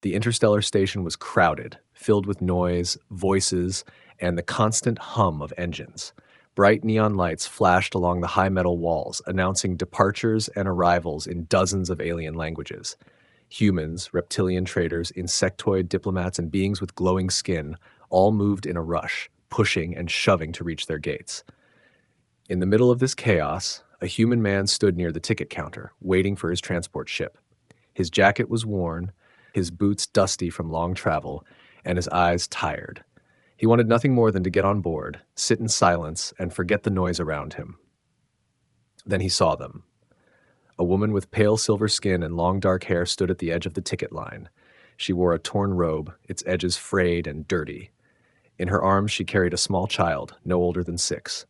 The interstellar station was crowded, filled with noise, voices, and the constant hum of engines. Bright neon lights flashed along the high metal walls, announcing departures and arrivals in dozens of alien languages. Humans, reptilian traders, insectoid diplomats, and beings with glowing skin all moved in a rush, pushing and shoving to reach their gates. In the middle of this chaos, a human man stood near the ticket counter, waiting for his transport ship. His jacket was worn, his boots dusty from long travel, and his eyes tired. He wanted nothing more than to get on board, sit in silence, and forget the noise around him. Then he saw them. A woman with pale silver skin and long dark hair stood at the edge of the ticket line. She wore a torn robe, its edges frayed and dirty. In her arms she carried a small child, no older than 6.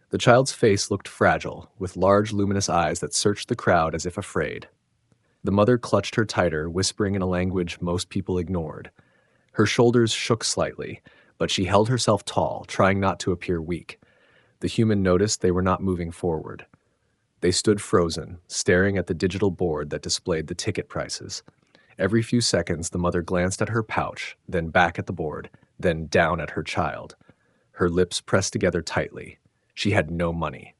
The child's face looked fragile, with large luminous eyes that searched the crowd as if afraid. The mother clutched her tighter, whispering in a language most people ignored. Her shoulders shook slightly, but she held herself tall, trying not to appear weak. The human noticed they were not moving forward. They stood frozen, staring at the digital board that displayed the ticket prices. Every few seconds, the mother glanced at her pouch, then back at the board, then down at her child. Her lips pressed together tightly. She had no money.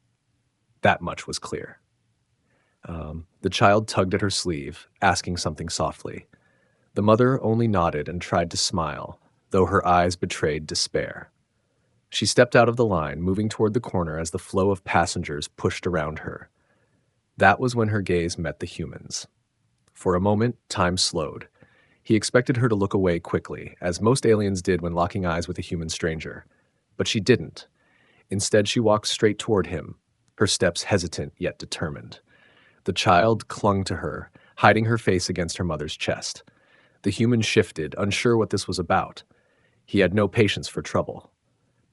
That much was clear. The child tugged at her sleeve, asking something softly. The mother only nodded and tried to smile, though her eyes betrayed despair. She stepped out of the line, moving toward the corner as the flow of passengers pushed around her. That was when her gaze met the human's. For a moment, time slowed. He expected her to look away quickly, as most aliens did when locking eyes with a human stranger. But she didn't. Instead, she walked straight toward him, her steps hesitant yet determined. The child clung to her, hiding her face against her mother's chest. The human shifted, unsure what this was about. He had no patience for trouble.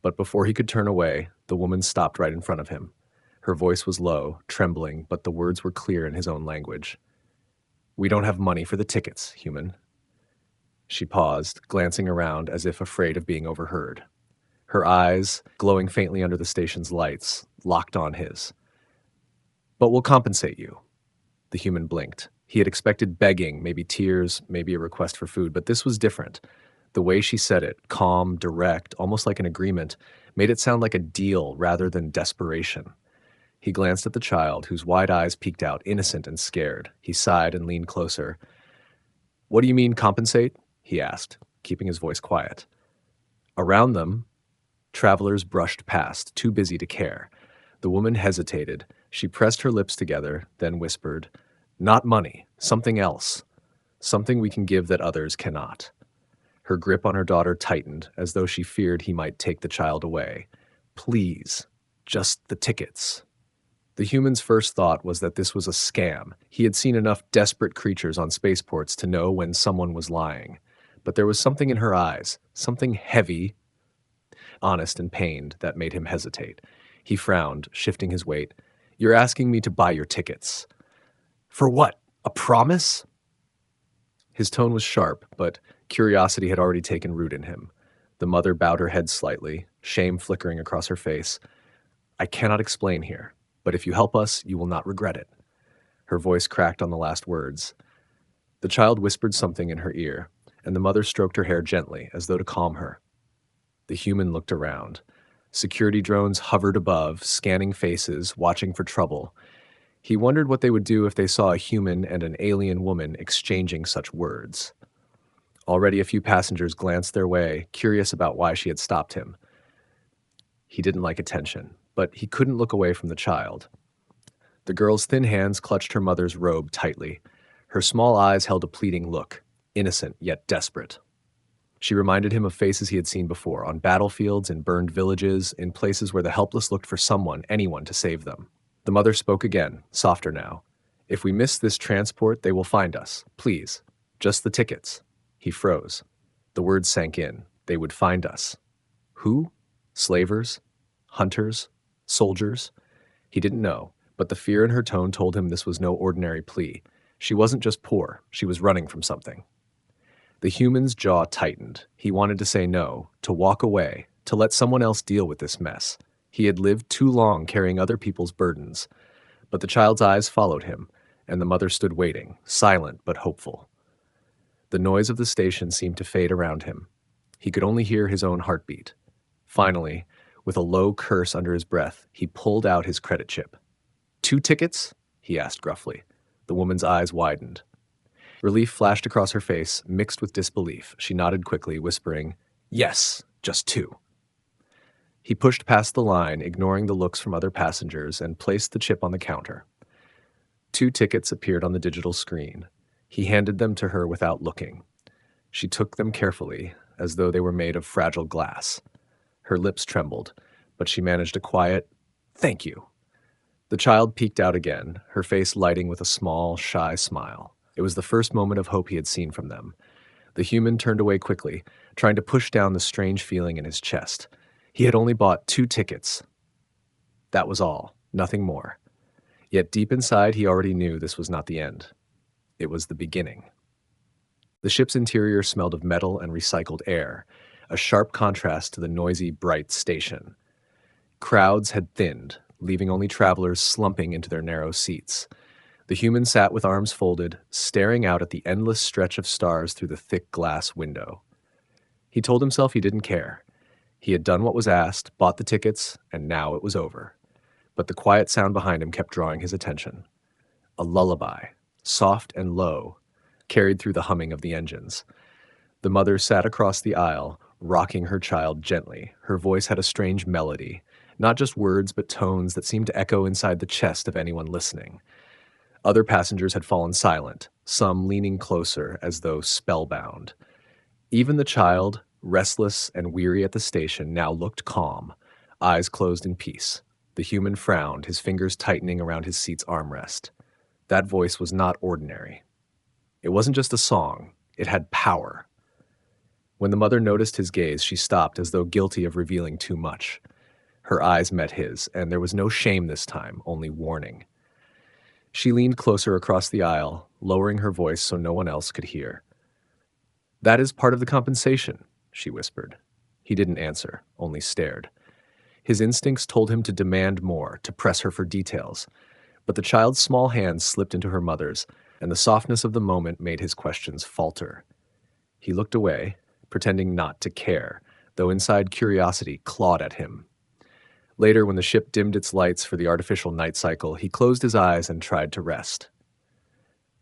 But before he could turn away, the woman stopped right in front of him. Her voice was low, trembling, but the words were clear in his own language. "We don't have money for the tickets, human." She paused, glancing around as if afraid of being overheard. Her eyes, glowing faintly under the station's lights, locked on his. "But we'll compensate you." The human blinked. He had expected begging, maybe tears, maybe a request for food, but this was different. The way she said it, calm, direct, almost like an agreement, made it sound like a deal rather than desperation. He glanced at the child, whose wide eyes peeked out, innocent and scared. He sighed and leaned closer. "What do you mean, compensate?" he asked, keeping his voice quiet. Around them, travelers brushed past, too busy to care. The woman hesitated. She pressed her lips together, then whispered, "Not money, something else. Something we can give that others cannot." Her grip on her daughter tightened, as though she feared he might take the child away. "Please, just the tickets." The human's first thought was that this was a scam. He had seen enough desperate creatures on spaceports to know when someone was lying. But there was something in her eyes, something heavy, honest and pained, that made him hesitate. He frowned, shifting his weight. "You're asking me to buy your tickets." "For what? A promise?" His tone was sharp, but curiosity had already taken root in him. The mother bowed her head slightly, shame flickering across her face. "I cannot explain here, but if you help us, you will not regret it." Her voice cracked on the last words. The child whispered something in her ear, and the mother stroked her hair gently, as though to calm her. The human looked around. Security drones hovered above, scanning faces, watching for trouble. He wondered what they would do if they saw a human and an alien woman exchanging such words. Already a few passengers glanced their way, curious about why she had stopped him. He didn't like attention, but he couldn't look away from the child. The girl's thin hands clutched her mother's robe tightly. Her small eyes held a pleading look, innocent yet desperate. She reminded him of faces he had seen before, on battlefields, in burned villages, in places where the helpless looked for someone, anyone, to save them. The mother spoke again, softer now. "If we miss this transport, they will find us. Please. Just the tickets." He froze. The words sank in. They would find us. Who? Slavers? Hunters? Soldiers? He didn't know, but the fear in her tone told him this was no ordinary plea. She wasn't just poor. She was running from something. The human's jaw tightened. He wanted to say no, to walk away, to let someone else deal with this mess. He had lived too long carrying other people's burdens. But the child's eyes followed him, and the mother stood waiting, silent but hopeful. The noise of the station seemed to fade around him. He could only hear his own heartbeat. Finally, with a low curse under his breath, he pulled out his credit chip. 2 tickets? He asked gruffly. The woman's eyes widened. Relief flashed across her face, mixed with disbelief. She nodded quickly, whispering, "Yes, just 2." He pushed past the line, ignoring the looks from other passengers, and placed the chip on the counter. 2 tickets appeared on the digital screen. He handed them to her without looking. She took them carefully, as though they were made of fragile glass. Her lips trembled, but she managed a quiet, "Thank you." The child peeked out again, her face lighting with a small, shy smile. It was the first moment of hope he had seen from them. The human turned away quickly, trying to push down the strange feeling in his chest. He had only bought 2 tickets. That was all, nothing more. Yet deep inside, he already knew this was not the end. It was the beginning. The ship's interior smelled of metal and recycled air, a sharp contrast to the noisy, bright station. Crowds had thinned, leaving only travelers slumping into their narrow seats. The human sat with arms folded, staring out at the endless stretch of stars through the thick glass window. He told himself he didn't care. He had done what was asked, bought the tickets, and now it was over. But the quiet sound behind him kept drawing his attention. A lullaby, soft and low, carried through the humming of the engines. The mother sat across the aisle, rocking her child gently. Her voice had a strange melody, not just words but tones that seemed to echo inside the chest of anyone listening. Other passengers had fallen silent, some leaning closer as though spellbound. Even the child, restless and weary at the station, now looked calm, eyes closed in peace. The human frowned, his fingers tightening around his seat's armrest. That voice was not ordinary. It wasn't just a song, it had power. When the mother noticed his gaze, she stopped as though guilty of revealing too much. Her eyes met his, and there was no shame this time, only warning. She leaned closer across the aisle, lowering her voice so no one else could hear. "That is part of the compensation," she whispered. He didn't answer, only stared. His instincts told him to demand more, to press her for details. But the child's small hands slipped into her mother's, and the softness of the moment made his questions falter. He looked away, pretending not to care, though inside curiosity clawed at him. Later, when the ship dimmed its lights for the artificial night cycle, he closed his eyes and tried to rest.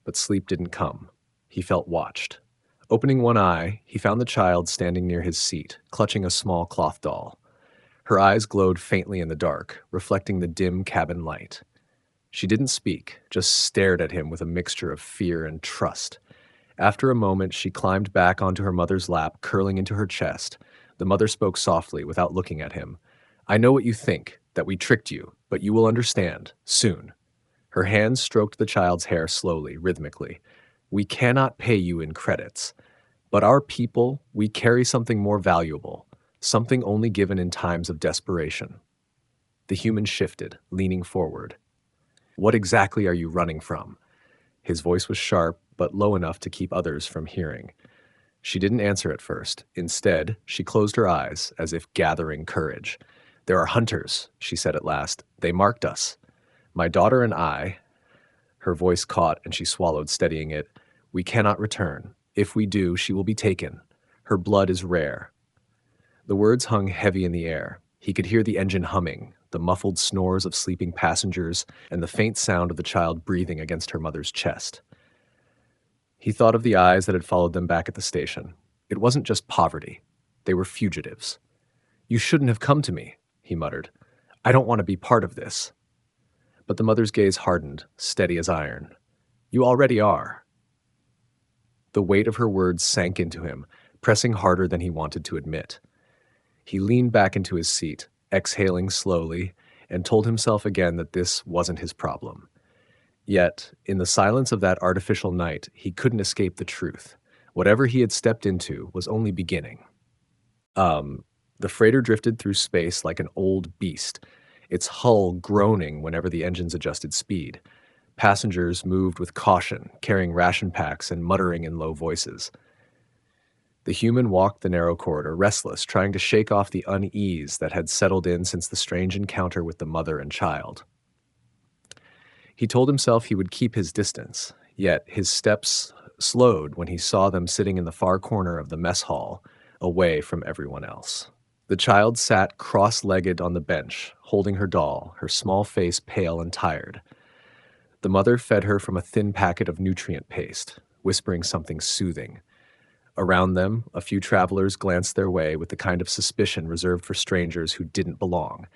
But sleep didn't come. He felt watched. Opening one eye, he found the child standing near his seat, clutching a small cloth doll. Her eyes glowed faintly in the dark, reflecting the dim cabin light. She didn't speak, just stared at him with a mixture of fear and trust. After a moment, she climbed back onto her mother's lap, curling into her chest. The mother spoke softly, without looking at him. "I know what you think, that we tricked you, but you will understand, soon." Her hands stroked the child's hair slowly, rhythmically. "We cannot pay you in credits. But our people, we carry something more valuable, something only given in times of desperation." The human shifted, leaning forward. "What exactly are you running from?" His voice was sharp, but low enough to keep others from hearing. She didn't answer at first. Instead, she closed her eyes, as if gathering courage. "There are hunters," she said at last. "They marked us. My daughter and I—" Her voice caught and she swallowed, steadying it. "We cannot return. If we do, she will be taken. Her blood is rare." The words hung heavy in the air. He could hear the engine humming, the muffled snores of sleeping passengers, and the faint sound of the child breathing against her mother's chest. He thought of the eyes that had followed them back at the station. It wasn't just poverty. They were fugitives. "You shouldn't have come to me," he muttered. "I don't want to be part of this." But the mother's gaze hardened, steady as iron. "You already are." The weight of her words sank into him, pressing harder than he wanted to admit. He leaned back into his seat, exhaling slowly, and told himself again that this wasn't his problem. Yet, in the silence of that artificial night, he couldn't escape the truth. Whatever he had stepped into was only beginning. The freighter drifted through space like an old beast, its hull groaning whenever the engines adjusted speed. Passengers moved with caution, carrying ration packs and muttering in low voices. The human walked the narrow corridor, restless, trying to shake off the unease that had settled in since the strange encounter with the mother and child. He told himself he would keep his distance, yet his steps slowed when he saw them sitting in the far corner of the mess hall, away from everyone else. The child sat cross-legged on the bench, holding her doll, her small face pale and tired. The mother fed her from a thin packet of nutrient paste, whispering something soothing. Around them, a few travelers glanced their way with the kind of suspicion reserved for strangers who didn't belong.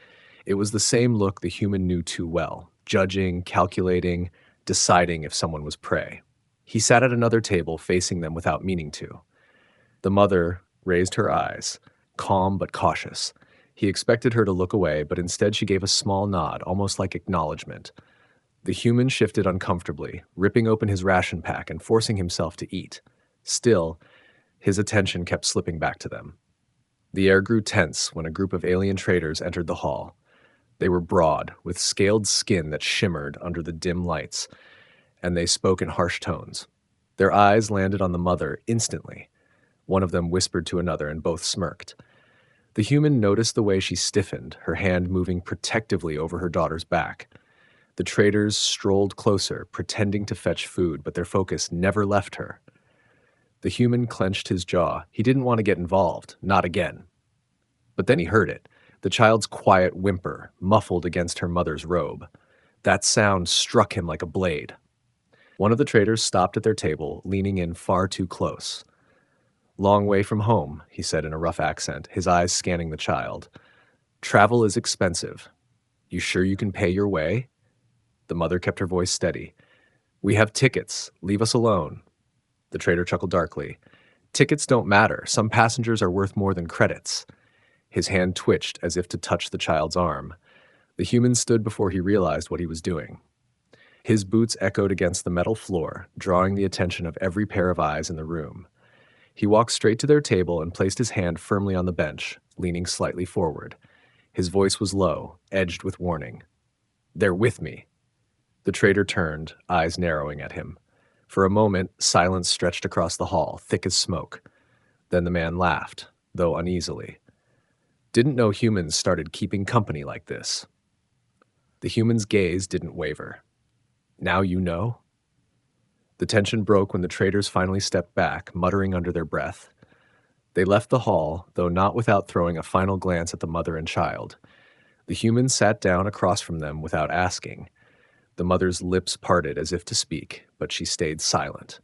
It was the same look the human knew too well, judging, calculating, deciding if someone was prey. He sat at another table facing them without meaning to. The mother raised her eyes, calm but cautious. He expected her to look away, but instead she gave a small nod, almost like acknowledgement. The human shifted uncomfortably, ripping open his ration pack and forcing himself to eat. Still, his attention kept slipping back to them. The air grew tense when a group of alien traders entered the hall. They were broad, with scaled skin that shimmered under the dim lights, and they spoke in harsh tones. Their eyes landed on the mother instantly. One of them whispered to another, and both smirked. The human noticed the way she stiffened, her hand moving protectively over her daughter's back. The traders strolled closer, pretending to fetch food, but their focus never left her. The human clenched his jaw. He didn't want to get involved, not again. But then he heard it, the child's quiet whimper, muffled against her mother's robe. That sound struck him like a blade. One of the traders stopped at their table, leaning in far too close. "Long way from home," he said in a rough accent, his eyes scanning the child. "Travel is expensive. You sure you can pay your way?" The mother kept her voice steady. "We have tickets. Leave us alone." The trader chuckled darkly. "Tickets don't matter. Some passengers are worth more than credits." His hand twitched as if to touch the child's arm. The human stood before he realized what he was doing. His boots echoed against the metal floor, drawing the attention of every pair of eyes in the room. He walked straight to their table and placed his hand firmly on the bench, leaning slightly forward. His voice was low, edged with warning. "They're with me." The trader turned, eyes narrowing at him. For a moment, silence stretched across the hall, thick as smoke. Then the man laughed, though uneasily. "Didn't know humans started keeping company like this." The human's gaze didn't waver. "Now you know?" The tension broke when the traders finally stepped back, muttering under their breath. They left the hall, though not without throwing a final glance at the mother and child. The human sat down across from them without asking. The mother's lips parted as if to speak, but she stayed silent.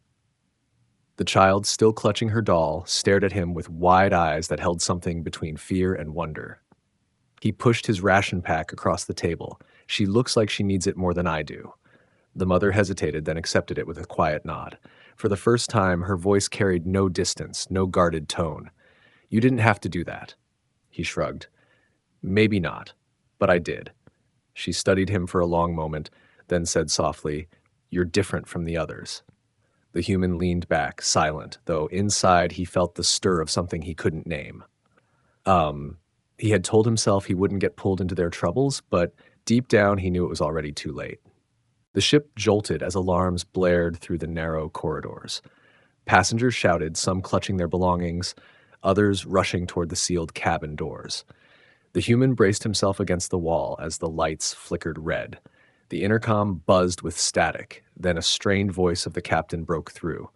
The child, still clutching her doll, stared at him with wide eyes that held something between fear and wonder. He pushed his ration pack across the table. "She looks like she needs it more than I do." The mother hesitated, then accepted it with a quiet nod. For the first time, her voice carried no distance, no guarded tone. "You didn't have to do that." He shrugged. "Maybe not, but I did." She studied him for a long moment, then said softly, "You're different from the others." The human leaned back, silent, though inside he felt the stir of something he couldn't name. He had told himself he wouldn't get pulled into their troubles, but deep down he knew it was already too late. The ship jolted as alarms blared through the narrow corridors. Passengers shouted, some clutching their belongings, others rushing toward the sealed cabin doors. The human braced himself against the wall as the lights flickered red. The intercom buzzed with static, then a strained voice of the captain broke through.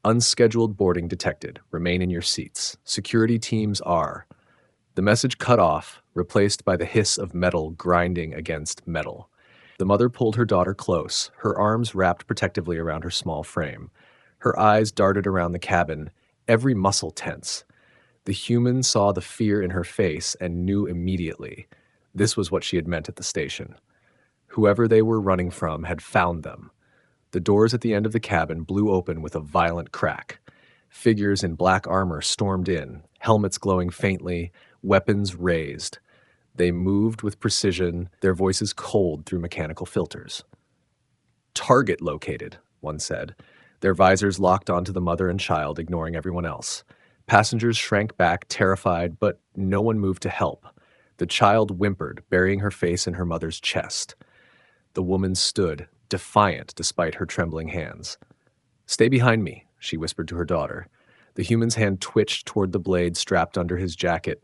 "Unscheduled boarding detected. Remain in your seats. Security teams are." The message cut off, replaced by the hiss of metal grinding against metal. The mother pulled her daughter close, her arms wrapped protectively around her small frame. Her eyes darted around the cabin, every muscle tense. The human saw the fear in her face and knew immediately. This was what she had meant at the station. Whoever they were running from had found them. The doors at the end of the cabin blew open with a violent crack. Figures in black armor stormed in, helmets glowing faintly, weapons raised. They moved with precision, their voices cold through mechanical filters. "Target located," one said. Their visors locked onto the mother and child, ignoring everyone else. Passengers shrank back, terrified, but no one moved to help. The child whimpered, burying her face in her mother's chest. The woman stood, defiant despite her trembling hands. "Stay behind me," she whispered to her daughter. The human's hand twitched toward the blade strapped under his jacket.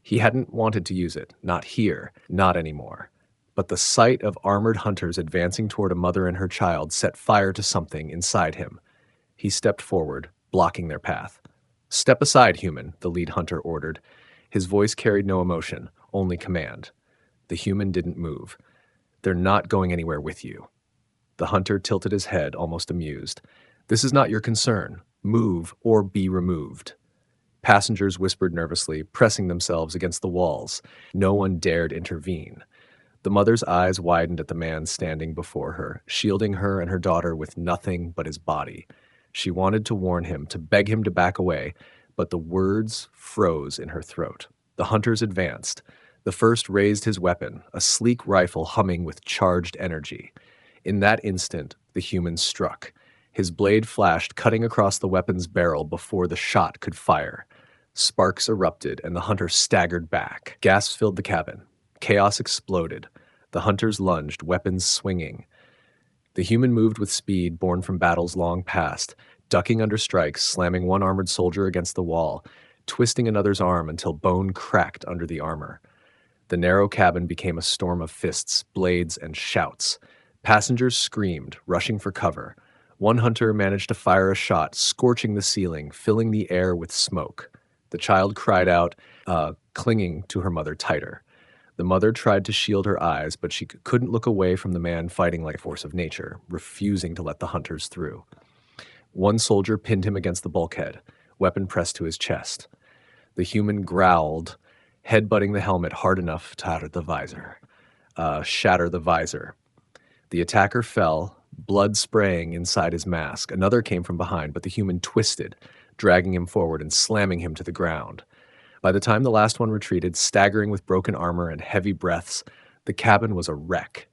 He hadn't wanted to use it, not here, not anymore. But the sight of armored hunters advancing toward a mother and her child set fire to something inside him. He stepped forward, blocking their path. "Step aside, human," the lead hunter ordered. His voice carried no emotion, only command. The human didn't move. "They're not going anywhere with you." The hunter tilted his head, almost amused. "This is not your concern. Move or be removed." Passengers whispered nervously, pressing themselves against the walls. No one dared intervene. The mother's eyes widened at the man standing before her, shielding her and her daughter with nothing but his body. She wanted to warn him, to beg him to back away, but the words froze in her throat. The hunters advanced. The first raised his weapon, a sleek rifle humming with charged energy. In that instant, the human struck. His blade flashed, cutting across the weapon's barrel before the shot could fire. Sparks erupted, and the hunter staggered back. Gasps filled the cabin. Chaos exploded. The hunters lunged, weapons swinging. The human moved with speed born from battles long past, ducking under strikes, slamming one armored soldier against the wall, twisting another's arm until bone cracked under the armor. The narrow cabin became a storm of fists, blades, and shouts. Passengers screamed, rushing for cover. One hunter managed to fire a shot, scorching the ceiling, filling the air with smoke. The child cried out, clinging to her mother tighter. The mother tried to shield her eyes, but she couldn't look away from the man fighting like a force of nature, refusing to let the hunters through. One soldier pinned him against the bulkhead, weapon pressed to his chest. The human growled, headbutting the helmet hard enough to shatter the visor. The attacker fell, blood spraying inside his mask. Another came from behind, but the human twisted, dragging him forward and slamming him to the ground. By the time the last one retreated, staggering with broken armor and heavy breaths, the cabin was a wreck.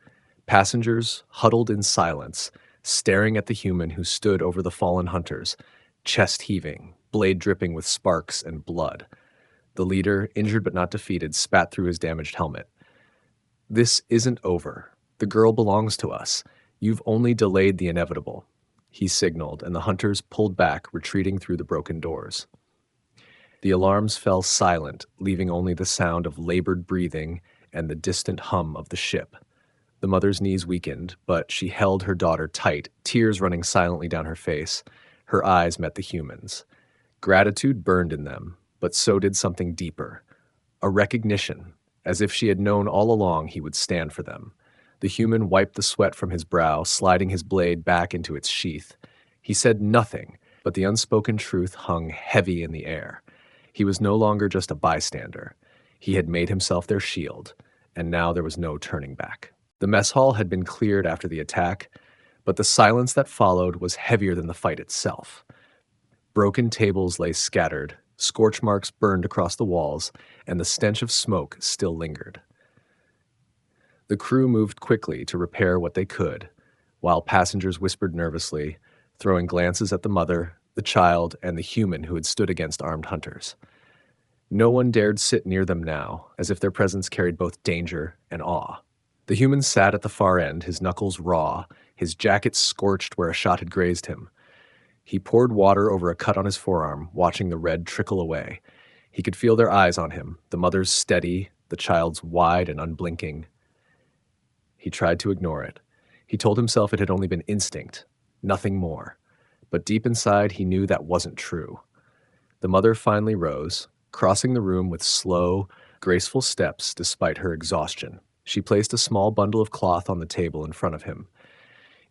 Passengers huddled in silence, staring at the human who stood over the fallen hunters, chest heaving, blade dripping with sparks and blood. The leader, injured but not defeated, spat through his damaged helmet. "This isn't over. The girl belongs to us. You've only delayed the inevitable," he signaled, and the hunters pulled back, retreating through the broken doors. The alarms fell silent, leaving only the sound of labored breathing and the distant hum of the ship. The mother's knees weakened, but she held her daughter tight, tears running silently down her face. Her eyes met the human's. Gratitude burned in them, but so did something deeper. A recognition, as if she had known all along he would stand for them. The human wiped the sweat from his brow, sliding his blade back into its sheath. He said nothing, but the unspoken truth hung heavy in the air. He was no longer just a bystander. He had made himself their shield, and now there was no turning back. The mess hall had been cleared after the attack, but the silence that followed was heavier than the fight itself. Broken tables lay scattered, scorch marks burned across the walls, and the stench of smoke still lingered. The crew moved quickly to repair what they could, while passengers whispered nervously, throwing glances at the mother, the child, and the human who had stood against armed hunters. No one dared sit near them now, as if their presence carried both danger and awe. The human sat at the far end, his knuckles raw, his jacket scorched where a shot had grazed him. He poured water over a cut on his forearm, watching the red trickle away. He could feel their eyes on him, the mother's steady, the child's wide and unblinking. He tried to ignore it. He told himself it had only been instinct, nothing more. But deep inside, he knew that wasn't true. The mother finally rose, crossing the room with slow, graceful steps despite her exhaustion. She placed a small bundle of cloth on the table in front of him.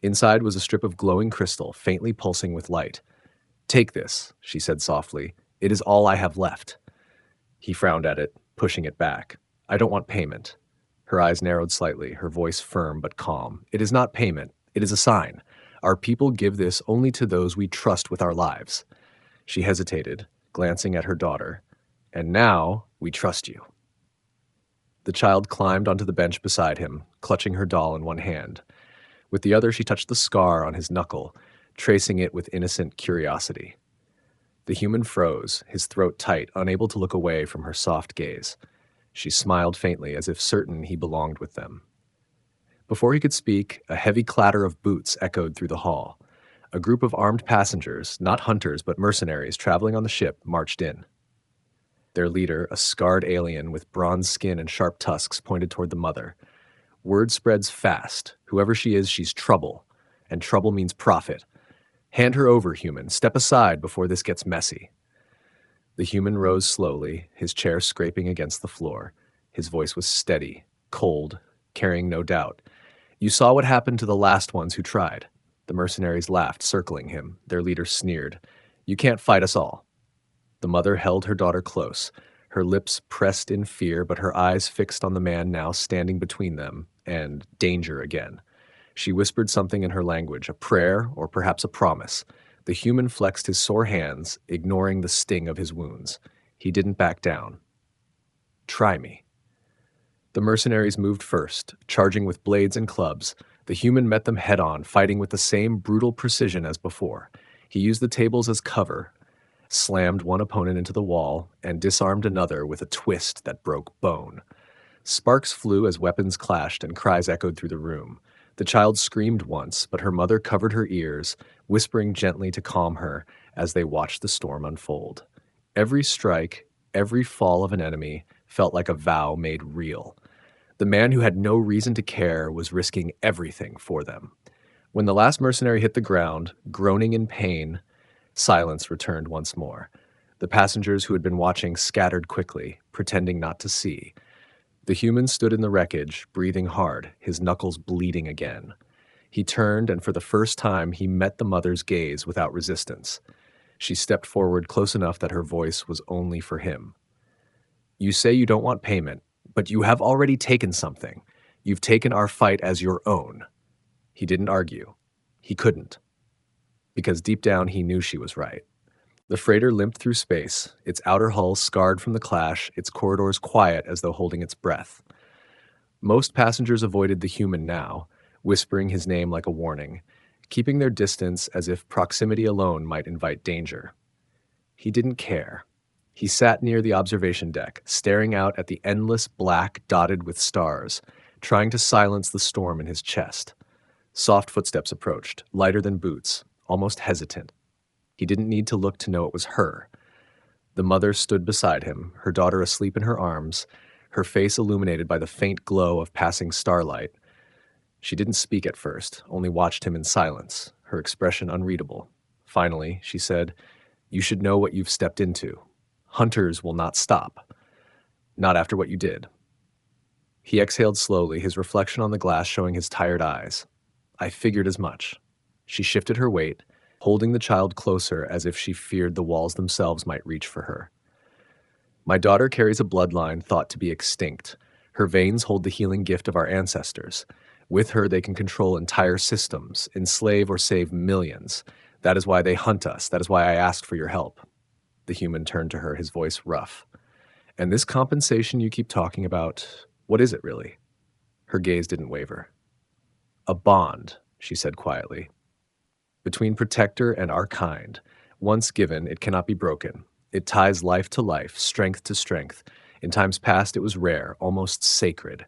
Inside was a strip of glowing crystal, faintly pulsing with light. "Take this," she said softly. "It is all I have left." He frowned at it, pushing it back. "I don't want payment." Her eyes narrowed slightly, her voice firm but calm. "It is not payment. It is a sign. Our people give this only to those we trust with our lives." She hesitated, glancing at her daughter. "And now, we trust you." The child climbed onto the bench beside him, clutching her doll in one hand. With the other, she touched the scar on his knuckle, tracing it with innocent curiosity. The human froze, his throat tight, unable to look away from her soft gaze. She smiled faintly, as if certain he belonged with them. Before he could speak, a heavy clatter of boots echoed through the hall. A group of armed passengers, not hunters but mercenaries traveling on the ship, marched in. Their leader, a scarred alien with bronze skin and sharp tusks, pointed toward the mother. Word spreads fast. Whoever she is, she's trouble. And trouble means profit. Hand her over, human. Step aside before this gets messy. The human rose slowly, his chair scraping against the floor. His voice was steady, cold, carrying no doubt. You saw what happened to the last ones who tried. The mercenaries laughed, circling him. Their leader sneered. You can't fight us all. The mother held her daughter close, her lips pressed in fear, but her eyes fixed on the man now standing between them, and danger again. She whispered something in her language, a prayer or perhaps a promise. The human flexed his sore hands, ignoring the sting of his wounds. He didn't back down. Try me. The mercenaries moved first, charging with blades and clubs. The human met them head-on, fighting with the same brutal precision as before. He used the tables as cover, slammed one opponent into the wall, and disarmed another with a twist that broke bone. Sparks flew as weapons clashed and cries echoed through the room. The child screamed once, but her mother covered her ears, whispering gently to calm her as they watched the storm unfold. Every strike, every fall of an enemy felt like a vow made real. The man who had no reason to care was risking everything for them. When the last mercenary hit the ground, groaning in pain, silence returned once more. The passengers who had been watching scattered quickly, pretending not to see. The human stood in the wreckage, breathing hard, his knuckles bleeding again. He turned, and for the first time he met the mother's gaze without resistance. She stepped forward close enough that her voice was only for him. You say you don't want payment, but you have already taken something. You've taken our fight as your own. He didn't argue. He couldn't. Because deep down he knew she was right. The freighter limped through space, its outer hull scarred from the clash, its corridors quiet as though holding its breath. Most passengers avoided the human now, whispering his name like a warning, keeping their distance as if proximity alone might invite danger. He didn't care. He sat near the observation deck, staring out at the endless black dotted with stars, trying to silence the storm in his chest. Soft footsteps approached, lighter than boots, almost hesitant. He didn't need to look to know it was her. The mother stood beside him, her daughter asleep in her arms, her face illuminated by the faint glow of passing starlight. She didn't speak at first, only watched him in silence, her expression unreadable. Finally, she said, "You should know what you've stepped into. Hunters will not stop. Not after what you did." He exhaled slowly, his reflection on the glass showing his tired eyes. I figured as much. She shifted her weight, holding the child closer as if she feared the walls themselves might reach for her. My daughter carries a bloodline thought to be extinct. Her veins hold the healing gift of our ancestors. With her, they can control entire systems, enslave or save millions. That is why they hunt us. That is why I asked for your help. The human turned to her, his voice rough. And this compensation you keep talking about, what is it really? Her gaze didn't waver. A bond, she said quietly. Between protector and our kind. Once given, it cannot be broken. It ties life to life, strength to strength. In times past, it was rare, almost sacred.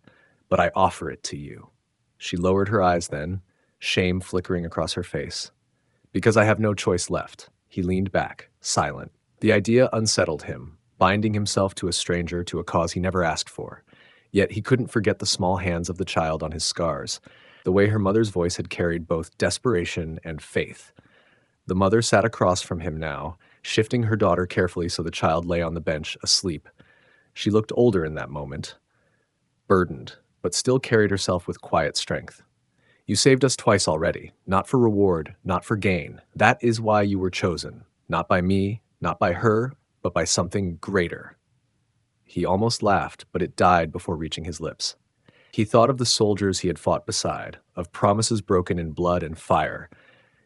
But I offer it to you. She lowered her eyes then, shame flickering across her face. Because I have no choice left. He leaned back, silent. The idea unsettled him, binding himself to a stranger to a cause he never asked for. Yet he couldn't forget the small hands of the child on his scars, the way her mother's voice had carried both desperation and faith. The mother sat across from him now, shifting her daughter carefully so the child lay on the bench, asleep. She looked older in that moment, burdened, but still carried herself with quiet strength. You saved us twice already, not for reward, not for gain. That is why you were chosen, not by me, not by her, but by something greater. He almost laughed, but it died before reaching his lips. He thought of the soldiers he had fought beside, of promises broken in blood and fire.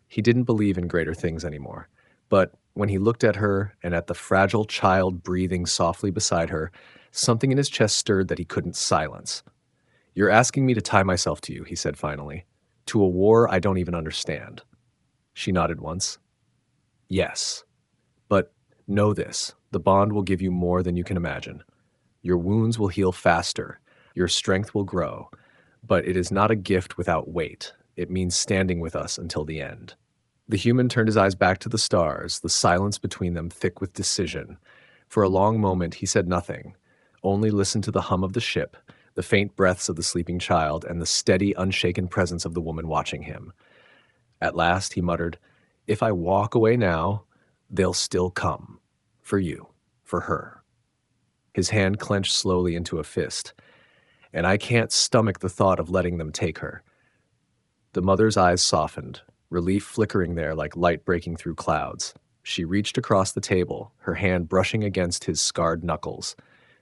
He didn't believe in greater things anymore. But when he looked at her and at the fragile child breathing softly beside her, something in his chest stirred that he couldn't silence. You're asking me to tie myself to you, he said finally. To a war I don't even understand. She nodded once. Yes. But know this, the bond will give you more than you can imagine. Your wounds will heal faster. Your strength will grow, but it is not a gift without weight. It means standing with us until the end. The human turned his eyes back to the stars, the silence between them thick with decision. For a long moment he said nothing, only listened to the hum of the ship, the faint breaths of the sleeping child, and the steady, unshaken presence of the woman watching him. At last he muttered, If I walk away now, they'll still come. For you. For her. His hand clenched slowly into a fist. And I can't stomach the thought of letting them take her. The mother's eyes softened, relief flickering there like light breaking through clouds. She reached across the table, her hand brushing against his scarred knuckles.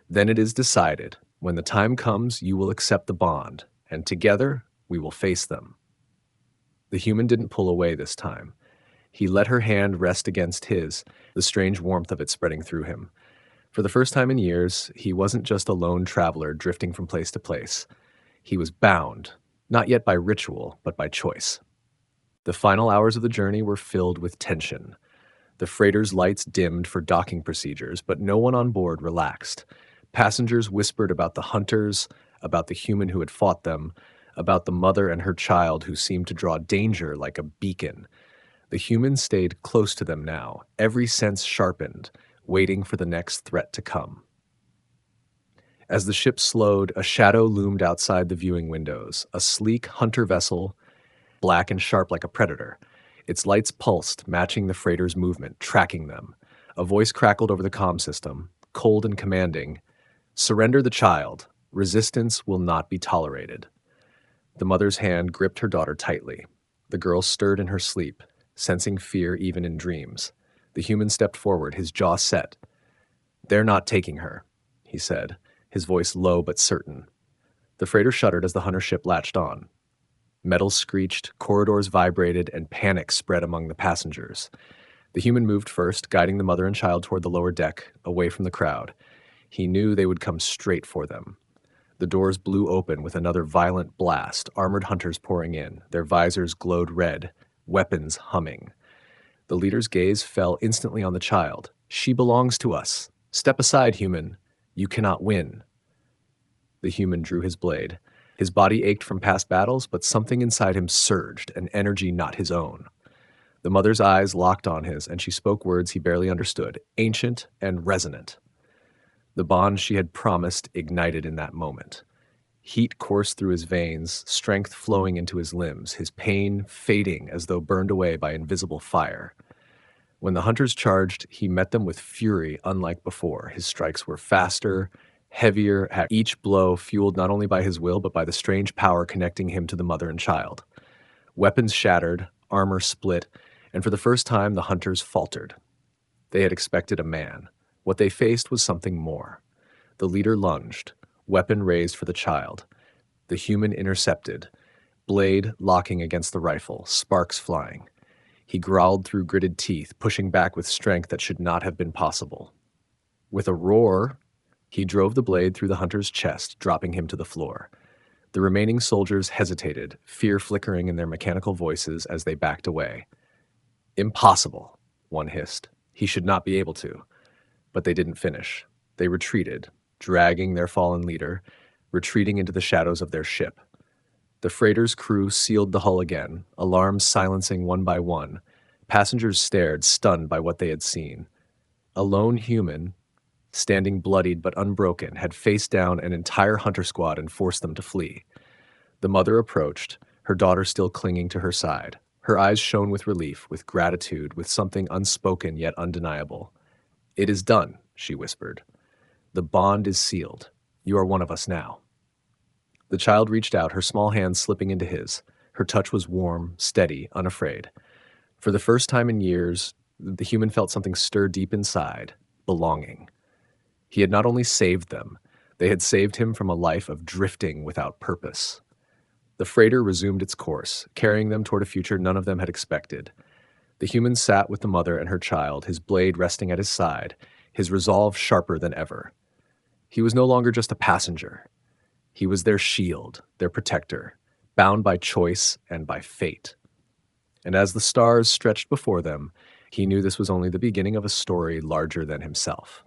Then it is decided. When the time comes, you will accept the bond, and together we will face them. The human didn't pull away this time. He let her hand rest against his, the strange warmth of it spreading through him. For the first time in years, he wasn't just a lone traveler drifting from place to place. He was bound, not yet by ritual, but by choice. The final hours of the journey were filled with tension. The freighter's lights dimmed for docking procedures, but no one on board relaxed. Passengers whispered about the hunters, about the human who had fought them, about the mother and her child who seemed to draw danger like a beacon. The human stayed close to them now, every sense sharpened, waiting for the next threat to come. As the ship slowed, a shadow loomed outside the viewing windows, a sleek hunter vessel, black and sharp like a predator. Its lights pulsed, matching the freighter's movement, tracking them. A voice crackled over the comm system, cold and commanding. "Surrender the child. Resistance will not be tolerated." The mother's hand gripped her daughter tightly. The girl stirred in her sleep, sensing fear even in dreams. The human stepped forward, his jaw set. "They're not taking her," he said, his voice low but certain. The freighter shuddered as the hunter ship latched on. Metal screeched, corridors vibrated, and panic spread among the passengers. The human moved first, guiding the mother and child toward the lower deck, away from the crowd. He knew they would come straight for them. The doors blew open with another violent blast, armored hunters pouring in, their visors glowed red, weapons humming. The leader's gaze fell instantly on the child. "She belongs to us. Step aside, human. You cannot win." The human drew his blade. His body ached from past battles, but something inside him surged, an energy not his own. The mother's eyes locked on his, and she spoke words he barely understood, ancient and resonant. The bond she had promised ignited in that moment. Heat coursed through his veins, strength flowing into his limbs, his pain fading as though burned away by invisible fire. When the hunters charged, he met them with fury unlike before. His strikes were faster, heavier, at each blow fueled not only by his will but by the strange power connecting him to the mother and child. Weapons shattered, armor split, and for the first time the hunters faltered. They had expected a man. What they faced was something more. The leader lunged, weapon raised for the child. The human intercepted, blade locking against the rifle, sparks flying. He growled through gritted teeth, pushing back with strength that should not have been possible. With a roar, he drove the blade through the hunter's chest, dropping him to the floor. The remaining soldiers hesitated, fear flickering in their mechanical voices as they backed away. "Impossible," one hissed. "He should not be able to." But they didn't finish. They retreated, dragging their fallen leader, retreating into the shadows of their ship. The freighter's crew sealed the hull again, alarms silencing one by one. Passengers stared, stunned by what they had seen. A lone human, standing bloodied but unbroken, had faced down an entire hunter squad and forced them to flee. The mother approached, her daughter still clinging to her side. Her eyes shone with relief, with gratitude, with something unspoken yet undeniable. "It is done," she whispered. "The bond is sealed. You are one of us now." The child reached out, her small hand slipping into his. Her touch was warm, steady, unafraid. For the first time in years, the human felt something stir deep inside, belonging. He had not only saved them, they had saved him from a life of drifting without purpose. The freighter resumed its course, carrying them toward a future none of them had expected. The human sat with the mother and her child, his blade resting at his side, his resolve sharper than ever. He was no longer just a passenger. He was their shield, their protector, bound by choice and by fate. And as the stars stretched before them, he knew this was only the beginning of a story larger than himself.